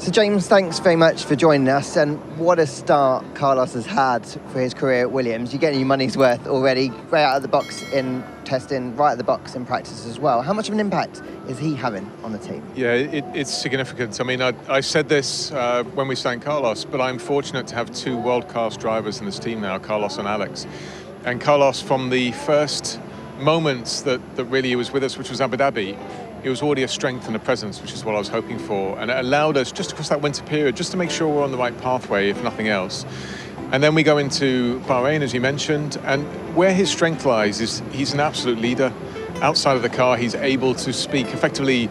So James, thanks very much for joining us, and what a start Carlos has had for his career at Williams. You're getting your money's worth already, right out of the box in testing, right out of the box in practice as well. How much of an impact is he having on the team? Yeah, it's significant. I mean, I said this when we signed Carlos, but I'm fortunate to have two world-class drivers in this team now, Carlos and Alex. And Carlos, from the first moments that really he was with us, which was Abu Dhabi, it was already a strength and a presence, which is what I was hoping for. And it allowed us, just across that winter period, just to make sure we're on the right pathway, if nothing else. And then we go into Bahrain, as you mentioned, and where his strength lies is he's an absolute leader. Outside of the car, he's able to speak effectively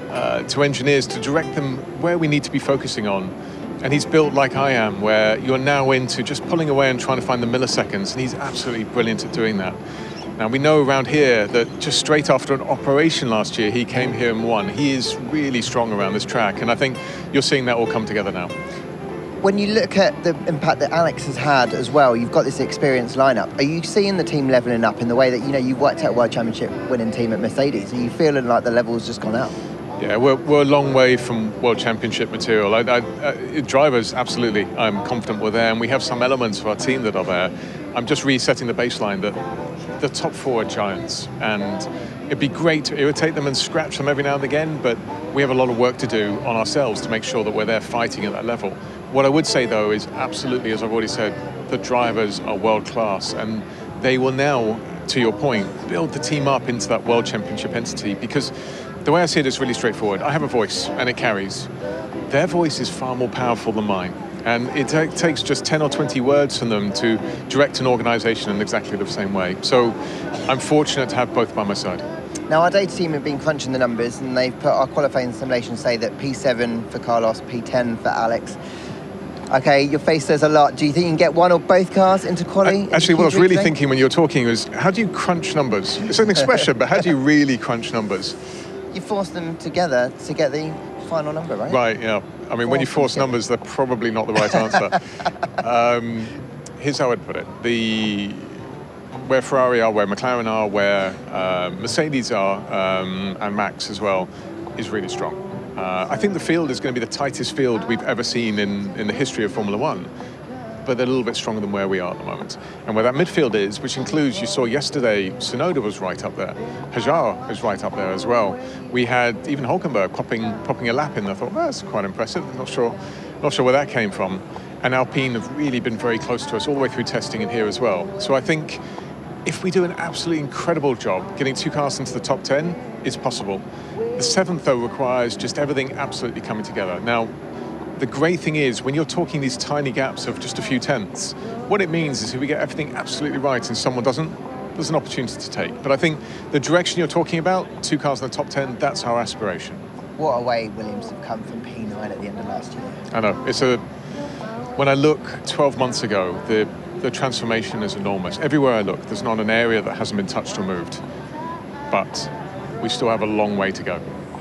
to engineers, to direct them where we need to be focusing on. And he's built like I am, where you're now into just pulling away and trying to find the milliseconds, and he's absolutely brilliant at doing that. Now, we know around here that just straight after an operation last year, he came here and won. He is really strong around this track, and I think you're seeing that all come together now. When you look at the impact that Alex has had as well, you've got this experienced lineup. Are you seeing the team leveling up in the way that, you know, you've worked at a World Championship winning team at Mercedes? Are you feeling like the level's just gone up? Yeah, we're a long way from World Championship material. Drivers, absolutely, I'm confident we're there, and we have some elements of our team that are there. I'm just resetting the baseline that the top four are giants, and it'd be great to irritate them and scratch them every now and again, but we have a lot of work to do on ourselves to make sure that we're there fighting at that level. What I would say, though, is absolutely, as I've already said, the drivers are world-class, and they will now, to your point, build the team up into that World Championship entity, because the way I see it is really straightforward. I have a voice, and it carries. Their voice is far more powerful than mine. And it takes just 10 or 20 words from them to direct an organisation in exactly the same way. So I'm fortunate to have both by my side. Now, our data team have been crunching the numbers, and they've put our qualifying simulations say that P7 for Carlos, P10 for Alex. Okay, your face says a lot. Do you think you can get one or both cars into quali? Actually, what I was really thinking when you were talking was, how do you crunch numbers? It's an expression, but how do you really crunch numbers? You force them together to get the final number, right? Right, yeah. I mean, when you force numbers, they're probably not the right answer. Here's how I'd put it. Where Ferrari are, where McLaren are, where Mercedes are, and Max as well, is really strong. I think the field is going to be the tightest field we've ever seen in the history of Formula One, but they're a little bit stronger than where we are at the moment. And where that midfield is, which includes, you saw yesterday, Tsunoda was right up there. Hajar is right up there as well. We had even Hülkenberg popping a lap in. I thought, well, that's quite impressive. Not sure where that came from. And Alpine have really been very close to us all the way through testing in here as well. So I think if we do an absolutely incredible job getting two cars into the top 10, it's possible. The seventh, though, requires just everything absolutely coming together. Now, the great thing is, when you're talking these tiny gaps of just a few tenths, what it means is if we get everything absolutely right and someone doesn't, there's an opportunity to take. But I think the direction you're talking about, two cars in the top 10, that's our aspiration. What a way Williams have come from P9 at the end of last year. I know. When I look 12 months ago, the transformation is enormous. Everywhere I look, there's not an area that hasn't been touched or moved. But we still have a long way to go.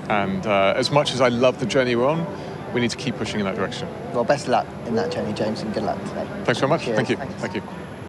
And as much as I love the journey we're on, we need to keep pushing in that direction. Well, best of luck in that journey, James, and good luck today. Thanks very much. Cheers. Thank you. Thanks. Thank you.